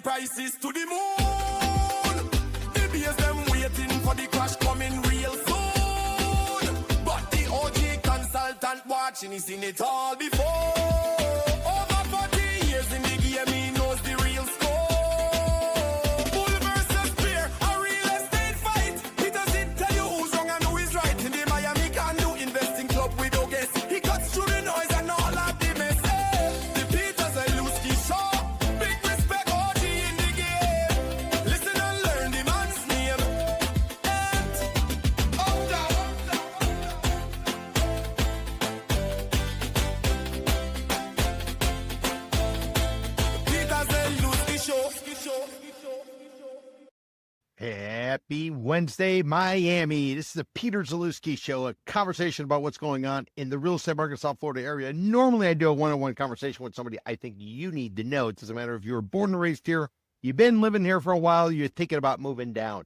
prices to the moon. The beers them waiting for the crash coming real soon. But the OG consultant watching, he's seen it all before. Over 40 years in the game, he knows the real score. Bull versus bear, a real estate fight. Peter Zalewski tell you who's wrong and who is right. In the Miami Condo investing club with no guess. He cuts through the noise and all of the mess. The Peter Zalewski Show. Big respect, OG in the game. Listen and learn the man's name. And up down. Peter Zalewski Show. Happy Wednesday, Miami. This is the Peter Zalewski Show, a conversation about what's going on in the real estate market, South Florida area. Normally, I do a one-on-one conversation with somebody I think you need to know. It doesn't matter if you were born and raised here, you've been living here for a while, you're thinking about moving down.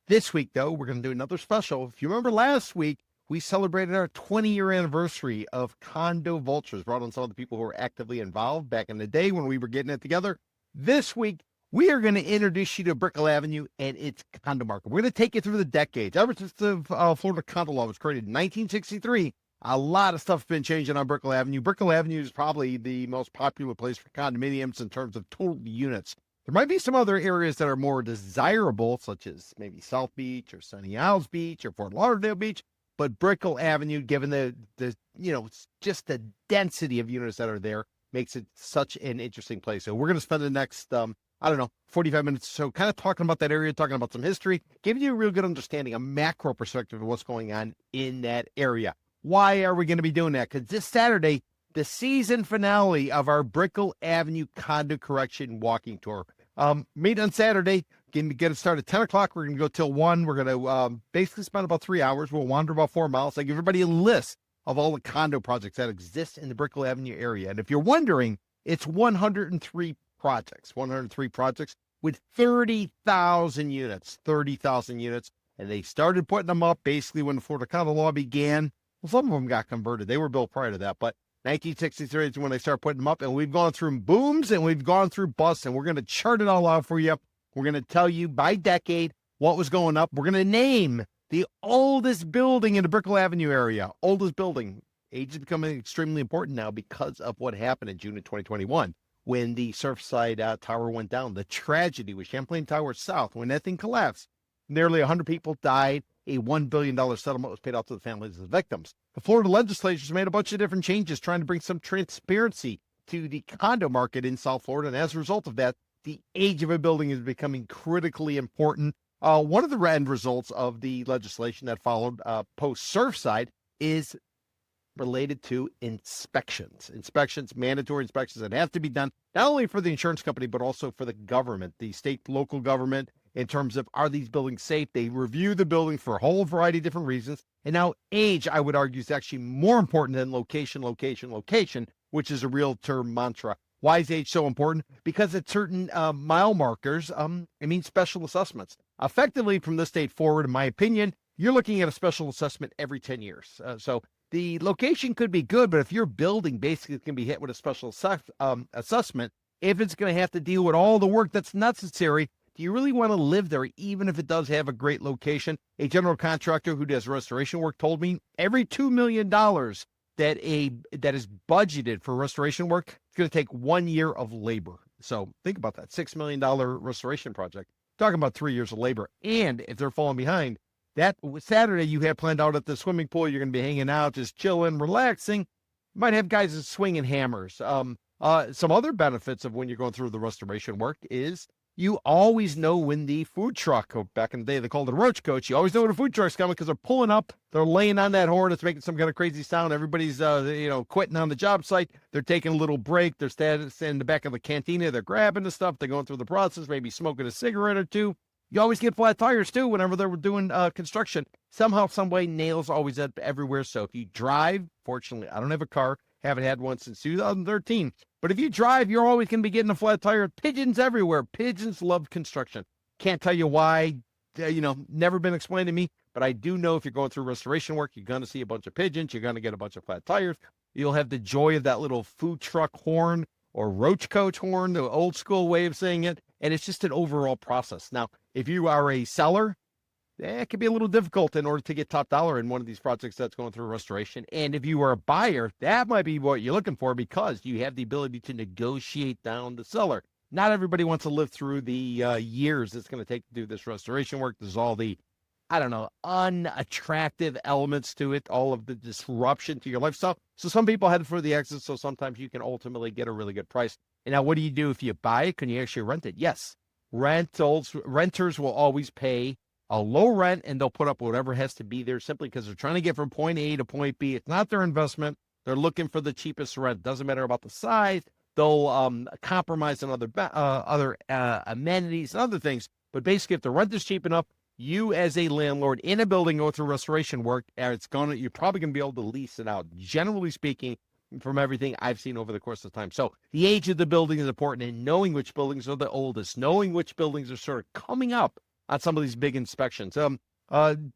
This week, though, we're going to do another special. If you remember last week, we celebrated our 20-year anniversary of Condo Vultures, brought on some of the people who were actively involved back in the day when we were getting it together. This week, we are going to introduce you to Brickell Avenue and its condo market. We're going to take you through the decades. Ever since the Florida condo law was created in 1963, a lot of stuff's been changing on Brickell Avenue. Brickell Avenue is probably the most popular place for condominiums in terms of total units. There might be some other areas that are more desirable, such as maybe South Beach or Sunny Isles Beach or Fort Lauderdale Beach. But Brickell Avenue, given the just the density of units that are there, makes it such an interesting place. So we're going to spend the next 45 minutes or so kind of talking about that area, talking about some history, giving you a real good understanding, a macro perspective of what's going on in that area. Why are we going to be doing that? Because this Saturday, the season finale of our Brickell Avenue Condo Correction Walking Tour. Meet on Saturday, get it started at 10 o'clock. We're going to go till 1. We're going to basically spend about 3 hours. We'll wander about 4 miles. I give everybody a list of all the condo projects that exist in the Brickell Avenue area. And if you're wondering, it's 103 projects with 30,000 units, and they started putting them up basically when the Florida condo law began. Well, some of them got converted. They were built prior to that, but 1963 is when they started putting them up, and we've gone through booms and we've gone through busts, and we're going to chart it all out for you. We're going to tell you by decade what was going up. We're going to name the oldest building in the Brickell Avenue area, oldest building. Age is becoming extremely important now because of what happened in June of 2021. When the Surfside Tower went down, the tragedy with Champlain Tower South, when that thing collapsed, nearly 100 people died. A $1 billion settlement was paid out to the families of the victims. The Florida legislature has made a bunch of different changes trying to bring some transparency to the condo market in South Florida. And as a result of that, the age of a building is becoming critically important. One of the end results of the legislation that followed post-Surfside is related to inspections, mandatory inspections that have to be done, not only for the insurance company, but also for the government, the state, local government, in terms of, are these buildings safe? They review the building for a whole variety of different reasons. And now age, I would argue, is actually more important than location, which is a realtor mantra. Why is age so important? Because at certain mile markers, it means special assessments. Effectively, from this date forward, in my opinion, you're looking at a special assessment every 10 years. So the location could be good, but if your building basically can be hit with a special assessment, if it's going to have to deal with all the work that's necessary, do you really want to live there, even if it does have a great location? A general contractor who does restoration work told me every $2 million that is budgeted for restoration work, it's going to take 1 year of labor. So think about that, $6 million restoration project. Talking about 3 years of labor. And if they're falling behind, that Saturday you have planned out at the swimming pool, you're going to be hanging out, just chilling, relaxing. You might have guys swinging hammers. Some other benefits of when you're going through the restoration work is you always know when the food truck, back in the day they called it a roach coach, you always know when the food truck's coming because they're pulling up, they're laying on that horn, it's making some kind of crazy sound. Everybody's quitting on the job site. They're taking a little break. They're standing in the back of the cantina. They're grabbing the stuff. They're going through the process, maybe smoking a cigarette or two. You always get flat tires, too, whenever they're doing construction. Somehow, some way, nails always up everywhere. So if you drive, fortunately, I don't have a car. Haven't had one since 2013. But if you drive, you're always going to be getting a flat tire. Pigeons everywhere. Pigeons love construction. Can't tell you why, never been explained to me. But I do know if you're going through restoration work, you're going to see a bunch of pigeons. You're going to get a bunch of flat tires. You'll have the joy of that little food truck horn or roach coach horn, the old school way of saying it. And it's just an overall process. Now, if you are a seller, it can be a little difficult in order to get top dollar in one of these projects that's going through restoration. And if you are a buyer, that might be what you're looking for because you have the ability to negotiate down the seller. Not everybody wants to live through the years it's going to take to do this restoration work. There's all the, unattractive elements to it, all of the disruption to your lifestyle. So some people head for the exit, so sometimes you can ultimately get a really good price. And now what do you do if you buy it? Can you actually rent it? Yes. Renters will always pay a low rent, and they'll put up whatever has to be there simply because they're trying to get from point A to point B. It's not their investment. They're looking for the cheapest rent. Doesn't matter about the size. They'll compromise on other amenities and other things. But basically, if the rent is cheap enough, you as a landlord in a building going through restoration work, you're probably going to be able to lease it out, generally speaking, from everything I've seen over the course of time. So the age of the building is important, and knowing which buildings are the oldest, knowing which buildings are sort of coming up on some of these big inspections.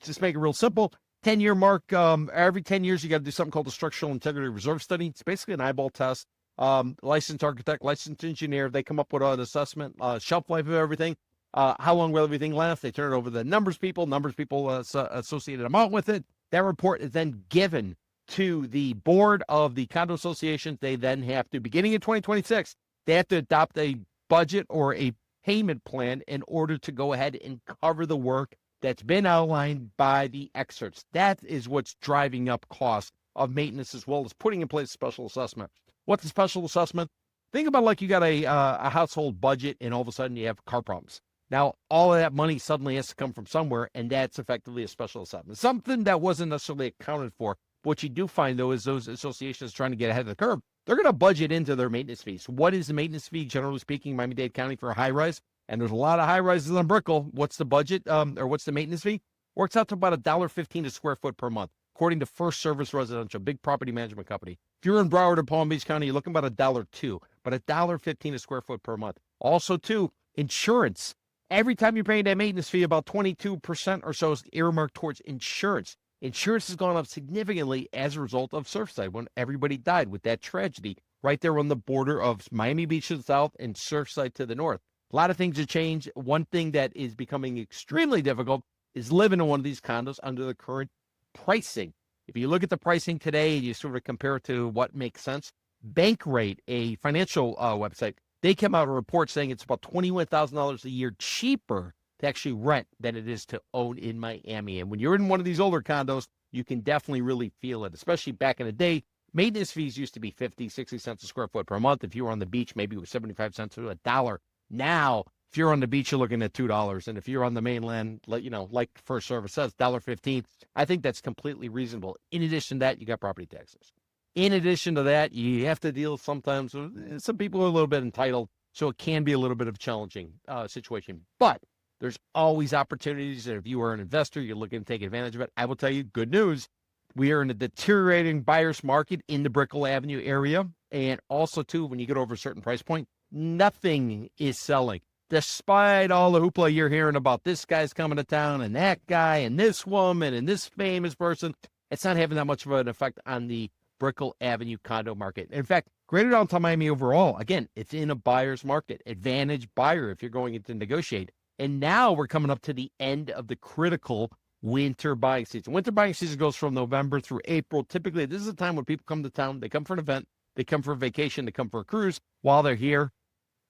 Just make it real simple. 10-year mark, every 10 years, you got to do something called the Structural Integrity Reserve Study. It's basically an eyeball test. Licensed architect, licensed engineer, they come up with an assessment, shelf life of everything. How long will everything last? They turn it over to the numbers people associated amount with it. That report is then given to the board of the condo associations. They then have to, beginning in 2026, they have to adopt a budget or a payment plan in order to go ahead and cover the work that's been outlined by the experts. That is what's driving up costs of maintenance as well as putting in place a special assessment. What's a special assessment? Think about like you got a household budget and all of a sudden you have car problems. Now, all of that money suddenly has to come from somewhere, and that's effectively a special assessment. Something that wasn't necessarily accounted for. What you do find, though, is those associations trying to get ahead of the curve. They're going to budget into their maintenance fees. What is the maintenance fee, generally speaking, Miami-Dade County for a high-rise? And there's a lot of high-rises on Brickell. What's the budget, or what's the maintenance fee? Works out to about $1.15 a square foot per month, according to First Service Residential, big property management company. If you're in Broward or Palm Beach County, you're looking about $1.02, but $1.15 a square foot per month. Also, too, insurance. Every time you're paying that maintenance fee, about 22% or so is earmarked towards insurance. Insurance has gone up significantly as a result of Surfside when everybody died with that tragedy right there on the border of Miami Beach to the south and Surfside to the north. A lot of things have changed. One thing that is becoming extremely difficult is living in one of these condos under the current pricing. If you look at the pricing today and you sort of compare it to what makes sense, Bankrate, a financial website, they came out with a report saying it's about $21,000 a year cheaper to actually rent than it is to own in Miami. And when you're in one of these older condos, you can definitely really feel it, especially back in the day. Maintenance fees used to be 50, 60 cents a square foot per month. If you were on the beach, maybe it was 75 cents to $1. Now, if you're on the beach, you're looking at $2. And if you're on the mainland, like First Service says, $1.15, I think that's completely reasonable. In addition to that, you got property taxes. In addition to that, you have to deal sometimes with some people are a little bit entitled, so it can be a little bit of a challenging situation. But there's always opportunities, and if you are an investor, you're looking to take advantage of it. I will tell you, good news, we are in a deteriorating buyer's market in the Brickell Avenue area, and also, too, when you get over a certain price point, nothing is selling. Despite all the hoopla you're hearing about this guy's coming to town, and that guy, and this woman, and this famous person, it's not having that much of an effect on the Brickell Avenue condo market. In fact, Greater Downtown Miami overall, again, it's in a buyer's market. Advantage buyer if you're going in to negotiate. And now we're coming up to the end of the critical winter buying season. Winter buying season goes from November through April. Typically, this is a time when people come to town. They come for an event. They come for a vacation. They come for a cruise. While they're here,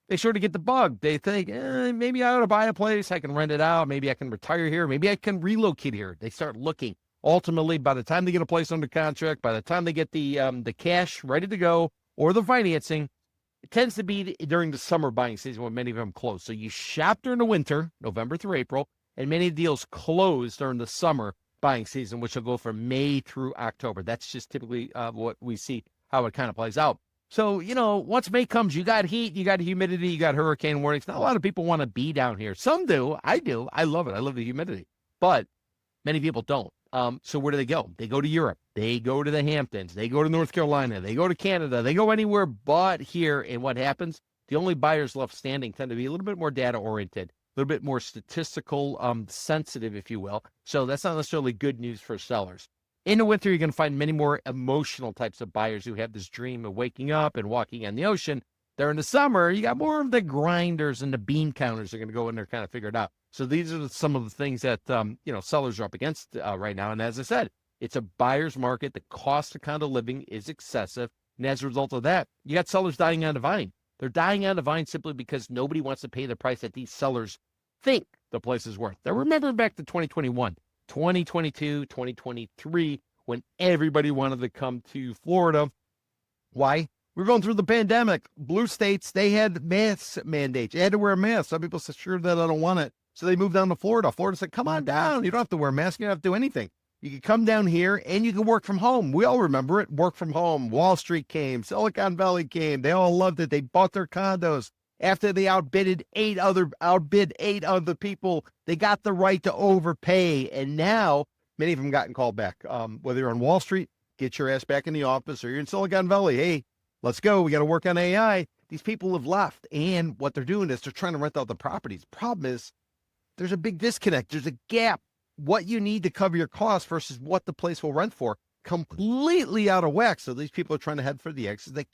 they sort of get the bug. They think, maybe I ought to buy a place. I can rent it out. Maybe I can retire here. Maybe I can relocate here. They start looking. Ultimately, by the time they get a place under contract, by the time they get the cash ready to go or the financing, it tends to be during the summer buying season when many of them close. So you shop during the winter, November through April, and many deals close during the summer buying season, which will go from May through October. That's just typically what we see, how it kind of plays out. So, once May comes, you got heat, you got humidity, you got hurricane warnings. Not a lot of people want to be down here. Some do. I do. I love it. I love the humidity. But many people don't. So where do they go? They go to Europe. They go to the Hamptons. They go to North Carolina. They go to Canada. They go anywhere but here. And what happens? The only buyers left standing tend to be a little bit more data-oriented, a little bit more statistical sensitive, if you will. So that's not necessarily good news for sellers. In the winter, you're going to find many more emotional types of buyers who have this dream of waking up and walking on the ocean. During the summer, you got more of the grinders and the bean counters are going to go in there kind of figure it out. So these are some of the things that, sellers are up against right now. And as I said, it's a buyer's market. The cost of condo living is excessive. And as a result of that, you got sellers dying on the vine. They're dying on the vine simply because nobody wants to pay the price that these sellers think the place is worth. Now, remember back to 2021, 2022, 2023, when everybody wanted to come to Florida. Why? We're going through the pandemic. Blue states, they had mask mandates. You had to wear a mask. Some people said, sure, that I don't want it. So they moved down to Florida. Florida said, come on down. You don't have to wear a mask. You don't have to do anything. You can come down here and you can work from home. We all remember it. Work from home. Wall Street came. Silicon Valley came. They all loved it. They bought their condos. After they outbid eight other people, they got the right to overpay. And now many of them gotten called back. Whether you're on Wall Street, get your ass back in the office, or you're in Silicon Valley. Hey, let's go. We got to work on AI. These people have left. And what they're doing is they're trying to rent out the properties. Problem is there's a big disconnect. There's a gap. What you need to cover your costs versus what the place will rent for, completely out of whack. So these people are trying to head for the exits. They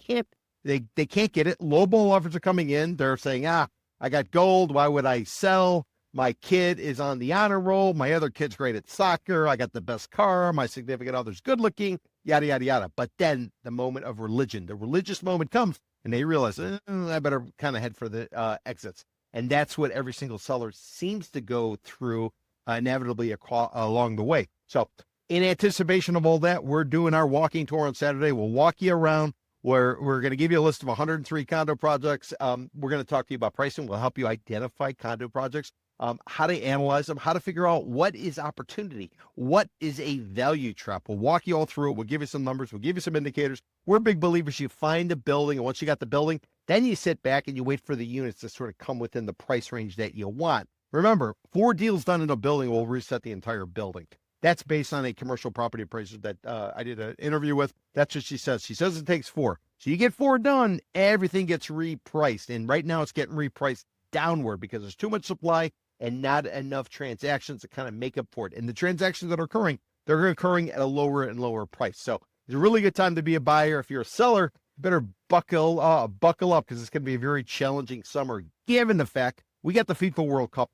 can't get it. Lowball offers are coming in. They're saying, I got gold. Why would I sell? My kid is on the honor roll. My other kid's great at soccer. I got the best car. My significant other's good looking, yada, yada, yada. But then the moment of religion, the religious moment comes and they realize, I better kind of head for the exits. And that's what every single seller seems to go through inevitably along the way. So in anticipation of all that, we're doing our walking tour on Saturday. We'll walk you around. We're going to give you a list of 103 condo projects. We're going to talk to you about pricing. We'll help you identify condo projects, how to analyze them, how to figure out what is opportunity, what is a value trap. We'll walk you all through it. We'll give you some numbers. We'll give you some indicators. We're big believers. You find a building, and once you got the building, then you sit back and you wait for the units to sort of come within the price range that you want. Remember, 4 deals done in a building will reset the entire building. That's based on a commercial property appraiser that I did an interview with. That's what she says. She says it takes 4. So you get 4 done, everything gets repriced. And right now it's getting repriced downward because there's too much supply and not enough transactions to kind of make up for it. And the transactions that are occurring, they're occurring at a lower and lower price. So it's a really good time to be a buyer. If you're a seller, you better buckle up because it's going to be a very challenging summer, given the fact we got the FIFA World Cup.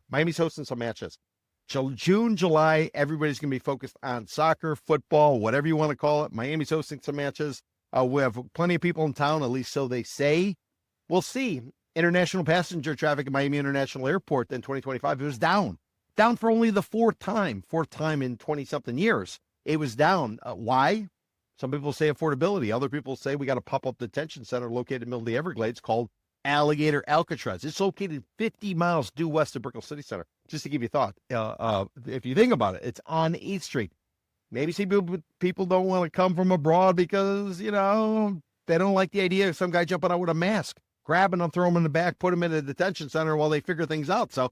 Miami's hosting some matches. June, July, everybody's going to be focused on soccer, football, whatever you want to call it. Miami's hosting some matches. We have plenty of people in town, at least so they say. We'll see. International passenger traffic at Miami International Airport in 2025, it was down for only the fourth time in 20-something years. It was down. Why? Some people say affordability. Other people say we got a pop-up detention center located in the middle of the Everglades called Alligator Alcatraz. It's located 50 miles due west of Brickell City Center. Just to give you a thought, if you think about it, it's on 8th Street. Maybe people don't want to come from abroad because, they don't like the idea of some guy jumping out with a mask, grabbing them, throw them in the back, put them in a detention center while they figure things out. So,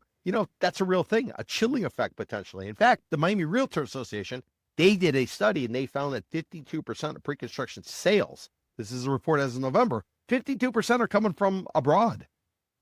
that's a real thing, a chilling effect potentially. In fact, the Miami Realtor Association, they did a study and they found that 52% of pre-construction sales, this is a report as of November, 52% are coming from abroad.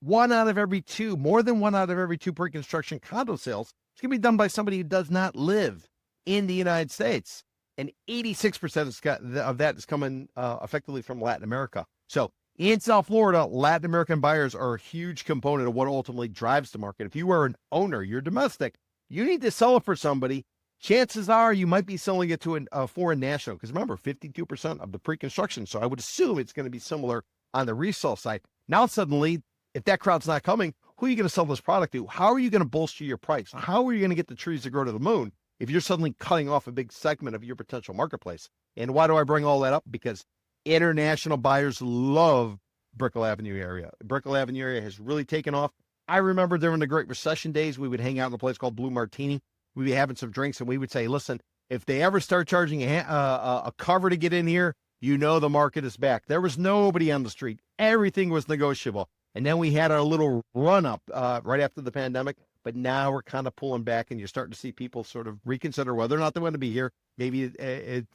More than 1 out of every 2 pre-construction condo sales is going to be done by somebody who does not live in the United States. And 86% of that is coming effectively from Latin America. So in South Florida, Latin American buyers are a huge component of what ultimately drives the market. If you are an owner, you're domestic, you need to sell it for somebody. Chances are you might be selling it to a foreign national. Because remember, 52% of the pre-construction. So I would assume it's going to be similar on the resale side. Now suddenly, if that crowd's not coming, who are you going to sell this product to? How are you going to bolster your price? How are you going to get the trees to grow to the moon if you're suddenly cutting off a big segment of your potential marketplace? And why do I bring all that up? Because international buyers love Brickell Avenue area. Brickell Avenue area has really taken off. I remember during the Great Recession days, we would hang out in a place called Blue Martini. We'd be having some drinks and we would say, listen, if they ever start charging a cover to get in here, the market is back. There was nobody on the street. Everything was negotiable. And then we had our little run up right after the pandemic. But now we're kind of pulling back and you're starting to see people sort of reconsider whether or not they want to be here. Maybe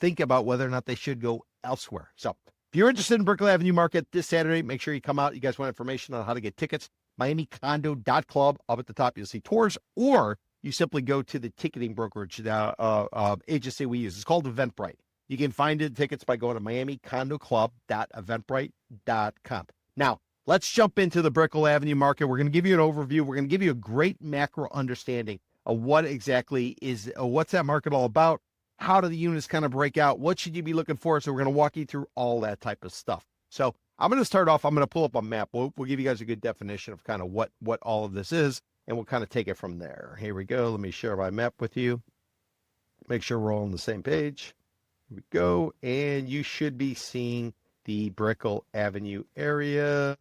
think about whether or not they should go elsewhere. So if you're interested in Brickell Avenue Market this Saturday, make sure you come out. You guys want information on how to get tickets? MiamiCondo.club. Up at the top, you'll see tours, or you simply go to the ticketing brokerage agency we use. It's called Eventbrite. You can find tickets by going to miamicondoclub.eventbrite.com. Now, let's jump into the Brickell Avenue market. We're going to give you an overview. We're going to give you a great macro understanding of what exactly is, what's that market all about? How do the units kind of break out? What should you be looking for? So we're going to walk you through all that type of stuff. So I'm going to start off. I'm going to pull up a map. We'll give you guys a good definition of kind of what all of this is, and we'll kind of take it from there. Here we go. Let me share my map with you. Make sure we're all on the same page. Here we go. And you should be seeing the Brickell Avenue area.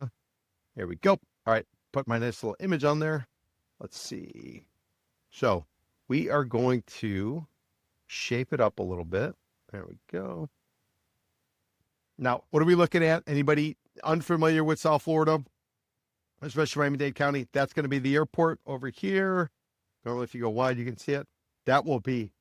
Here we go. All right. Put my nice little image on there. Let's see. So we are going to shape it up a little bit. There we go. Now, what are we looking at? Anybody unfamiliar with South Florida, especially Miami-Dade County? That's going to be the airport over here. Normally, if you go wide, you can see it. That will be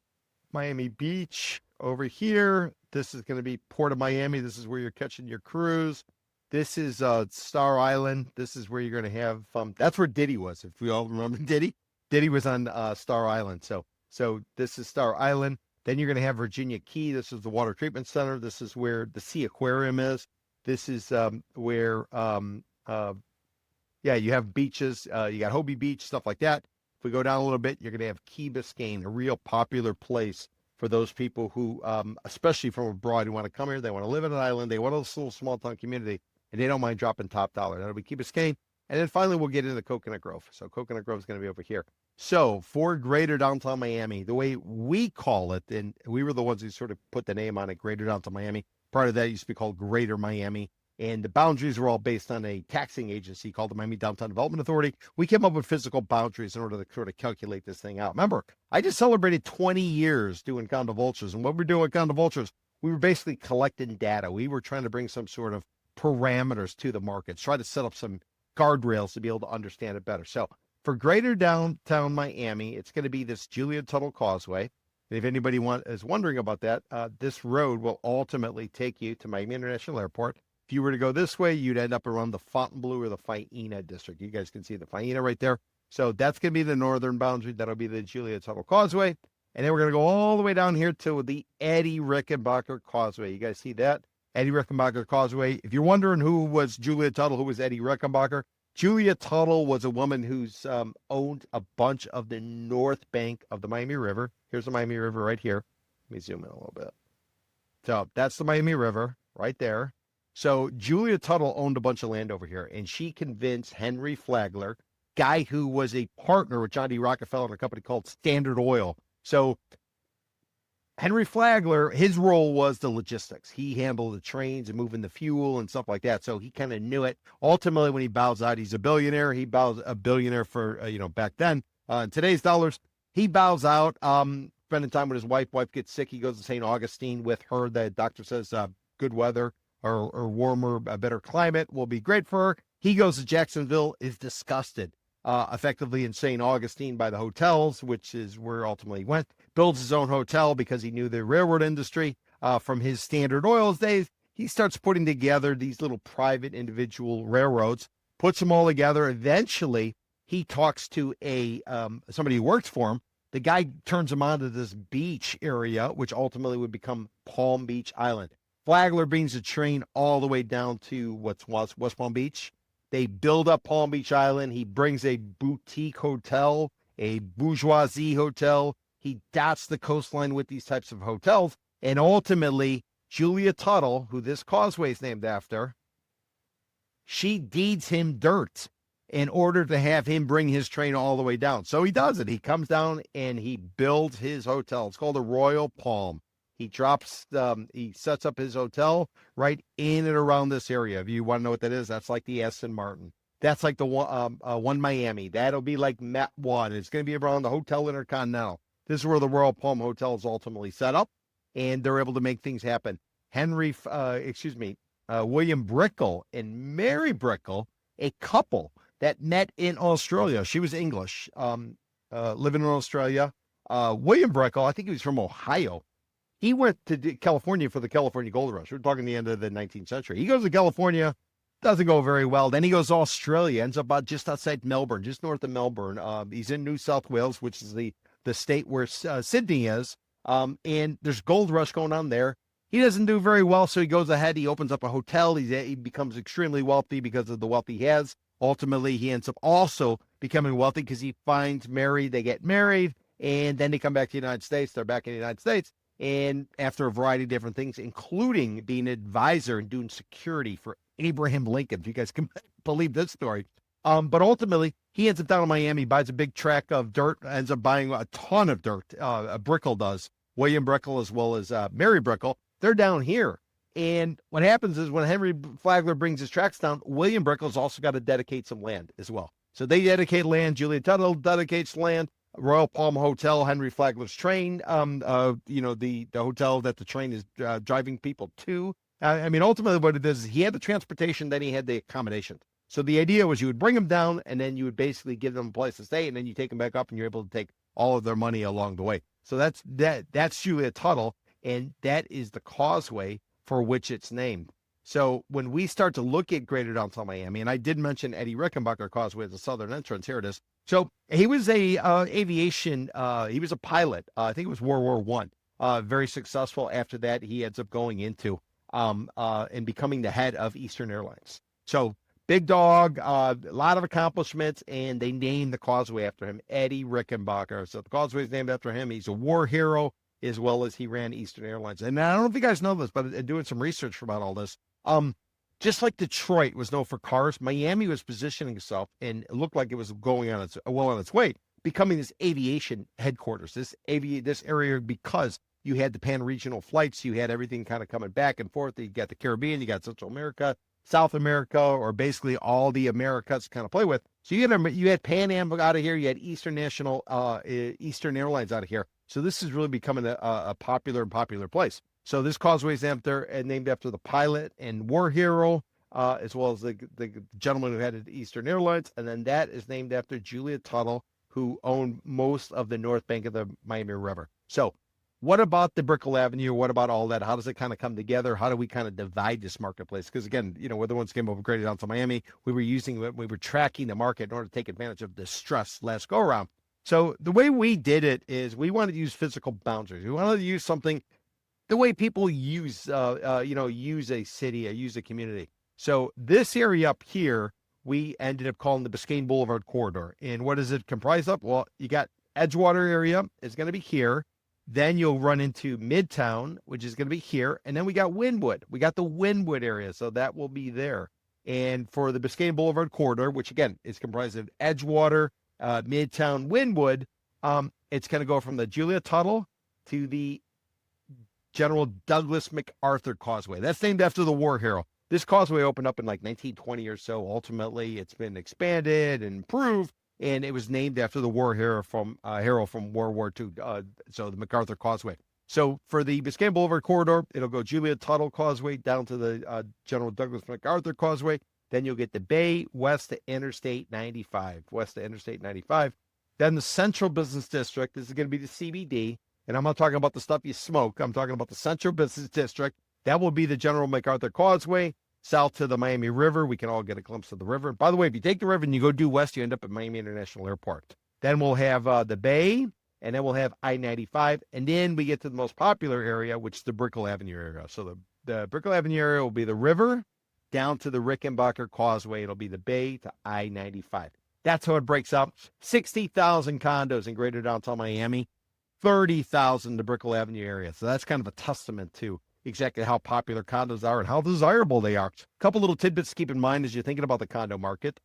Miami Beach over here. This is going to be Port of Miami. This is where you're catching your cruise. This is Star Island. This is where you're going to have, that's where Diddy was. If we all remember Diddy. Diddy was on Star Island. So this is Star Island. Then you're going to have Virginia Key. This is the water treatment center. This is where the Sea Aquarium is. This is where, you have beaches. You got Hobie Beach, stuff like that. If we go down a little bit, you're going to have Key Biscayne, a real popular place for those people who, especially from abroad, who want to come here. They want to live in an island. They want a little small town community, and they don't mind dropping top dollar. That'll be Key Biscayne. And then finally, we'll get into Coconut Grove. So Coconut Grove is going to be over here. So for Greater Downtown Miami, the way we call it, and we were the ones who sort of put the name on it, Greater Downtown Miami. Part of that used to be called Greater Miami. And the boundaries were all based on a taxing agency called the Miami Downtown Development Authority. We came up with physical boundaries in order to sort of calculate this thing out. Remember, I just celebrated 20 years doing Condo Vultures. And what we're doing with Condo Vultures, we were basically collecting data. We were trying to bring some sort of parameters to the markets, try to set up some guardrails to be able to understand it better. So for Greater Downtown Miami, it's going to be this Julia Tuttle Causeway. And if anybody is wondering about that, this road will ultimately take you to Miami International Airport. If you were to go this way, you'd end up around the Fontainebleau or the Faena district. You guys can see the Faena right there. So that's going to be the northern boundary. That'll be the Julia Tuttle Causeway. And then we're going to go all the way down here to the Eddie Rickenbacker Causeway. You guys see that? Eddie Rickenbacker Causeway. If you're wondering who was Julia Tuttle, who was Eddie Rickenbacker, Julia Tuttle was a woman who's owned a bunch of the north bank of the Miami River. Here's the Miami River right here. Let me zoom in a little bit. So that's the Miami River right there. So Julia Tuttle owned a bunch of land over here, and she convinced Henry Flagler, guy who was a partner with John D. Rockefeller in a company called Standard Oil. So Henry Flagler, his role was the logistics. He handled the trains and moving the fuel and stuff like that. So he kind of knew it. Ultimately, when he bows out, he's a billionaire. He bows a billionaire for, back then. In today's dollars, he bows out, spending time with his wife. Wife gets sick. He goes to St. Augustine with her. The doctor says good weather or warmer, a better climate will be great for her. He goes to Jacksonville, is disgusted effectively in St. Augustine by the hotels, which is where ultimately he went. Builds his own hotel because he knew the railroad industry from his Standard Oil's days. He starts putting together these little private individual railroads, puts them all together. Eventually, he talks to somebody who works for him. The guy turns him on to this beach area, which ultimately would become Palm Beach Island. Flagler brings a train all the way down to West Palm Beach. They build up Palm Beach Island. He brings a boutique hotel, a bourgeoisie hotel. He dots the coastline with these types of hotels. And ultimately, Julia Tuttle, who this causeway is named after, she deeds him dirt in order to have him bring his train all the way down. So he does it. He comes down and he builds his hotel. It's called the Royal Palm. He sets up his hotel right in and around this area. If you want to know what that is, that's like the Aston Martin. That's like the One Miami. That'll be like Met One. It's going to be around the Hotel Intercontinental. This is where the Royal Palm Hotel is ultimately set up, and they're able to make things happen. William Brickell and Mary Brickell, a couple that met in Australia. She was English, living in Australia. William Brickell, I think he was from Ohio. He went to California for the California Gold Rush. We're talking the end of the 19th century. He goes to California, doesn't go very well. Then he goes to Australia, ends up just outside Melbourne, just north of Melbourne. He's in New South Wales, which is the state where Sydney is. And there's gold rush going on there. He doesn't do very well, so he goes ahead. He opens up a hotel. He becomes extremely wealthy because of the wealth he has. Ultimately, he ends up also becoming wealthy because he finds Mary. They get married, and then they come back to the United States. They're back in the United States, and after a variety of different things, including being an advisor and doing security for Abraham Lincoln, if you guys can believe this story. But ultimately, he ends up down in Miami, buys a big tract of dirt, ends up buying a ton of dirt. Brickell does. William Brickell as well as Mary Brickell. They're down here. And what happens is when Henry Flagler brings his tracts down, William Brickell's also got to dedicate some land as well. So they dedicate land. Julia Tuttle dedicates land. Royal Palm Hotel, Henry Flagler's train, the hotel that the train is driving people to. Ultimately what it is he had the transportation, then he had the accommodation. So the idea was you would bring them down, and then you would basically give them a place to stay, and then you take them back up, and you're able to take all of their money along the way. So that's Julia Tuttle, and that is the causeway for which it's named. So when we start to look at Greater Downtown Miami, and I did mention Eddie Rickenbacker Causeway as the southern entrance. Here it is. So he was he was a pilot. I think it was World War I. Very successful. After that, he ends up going into and becoming the head of Eastern Airlines. So big dog, a lot of accomplishments, and they named the causeway after him, Eddie Rickenbacker. So the causeway is named after him. He's a war hero, as well as he ran Eastern Airlines. And I don't know if you guys know this, but doing some research about all this, just like Detroit was known for cars, Miami was positioning itself, and it looked like it was going on its way, becoming this aviation headquarters, this area, because you had the pan-regional flights, you had everything kind of coming back and forth. You got the Caribbean, you got Central America, South America, or basically all the Americas to kind of play with. So you had Pan Am out of here, you had Eastern Airlines out of here. So this is really becoming a popular place. So this causeway is named after the pilot and war hero, as well as the gentleman who headed Eastern Airlines. And then that is named after Julia Tuttle, who owned most of the north bank of the Miami River. So what about the Brickell Avenue? What about all that? How does it kind of come together? How do we kind of divide this marketplace? Because again, we're the ones who came over Greater Downtown Miami. We were tracking the market in order to take advantage of the stress last go around. So the way we did it is we wanted to use physical boundaries. We wanted to use something the way people use a city, use a community. So this area up here, we ended up calling the Biscayne Boulevard corridor. And what does it comprise of? Well, you got Edgewater area is going to be here. Then you'll run into Midtown, which is going to be here. And then we got Wynwood. We got the Wynwood area. So that will be there. And for the Biscayne Boulevard corridor, which again is comprised of Edgewater, Midtown, Wynwood, it's going to go from the Julia Tuttle to the General Douglas MacArthur Causeway. That's named after the war hero. This causeway opened up in like 1920 or so. Ultimately, it's been expanded and improved, and it was named after the war hero from World War II. So the MacArthur Causeway. So for the Biscayne Boulevard corridor, it'll go Julia Tuttle Causeway down to the General Douglas MacArthur Causeway. Then you'll get the Bay west to Interstate 95. Then the Central Business District. This is going to be the CBD. And I'm not talking about the stuff you smoke. I'm talking about the Central Business District. That will be the General MacArthur Causeway, south to the Miami River. We can all get a glimpse of the river. By the way, if you take the river and you go due west, you end up at Miami International Airport. Then we'll have the Bay, and then we'll have I-95. And then we get to the most popular area, which is the Brickell Avenue area. So the Brickell Avenue area will be the river down to the Rickenbacker Causeway. It'll be the Bay to I-95. That's how it breaks up. 60,000 condos in Greater Downtown Miami. 30,000 the Brickell Avenue area. So that's kind of a testament to exactly how popular condos are and how desirable they are. A couple little tidbits to keep in mind as you're thinking about the condo market.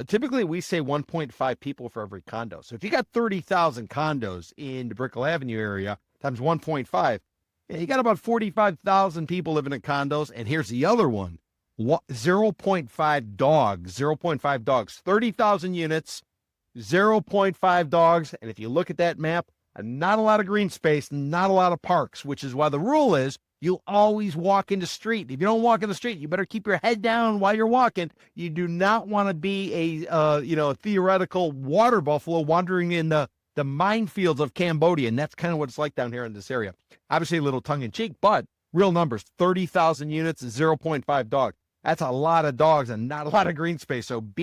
Typically, we say 1.5 people for every condo. So if you got 30,000 condos in the Brickell Avenue area times 1.5, you got about 45,000 people living in condos. And here's the other one, 0.5 dogs, 0.5 dogs, 30,000 units, 0.5 dogs. And if you look at that map, not a lot of green space, not a lot of parks, which is why the rule is you'll always walk in the street. If you don't walk in the street, you better keep your head down while you're walking. You do not want to be a theoretical water buffalo wandering in the minefields of Cambodia. And that's kind of what it's like down here in this area. Obviously a little tongue in cheek, but real numbers, 30,000 units, 0.5 dogs. That's a lot of dogs and not a lot of green space. So be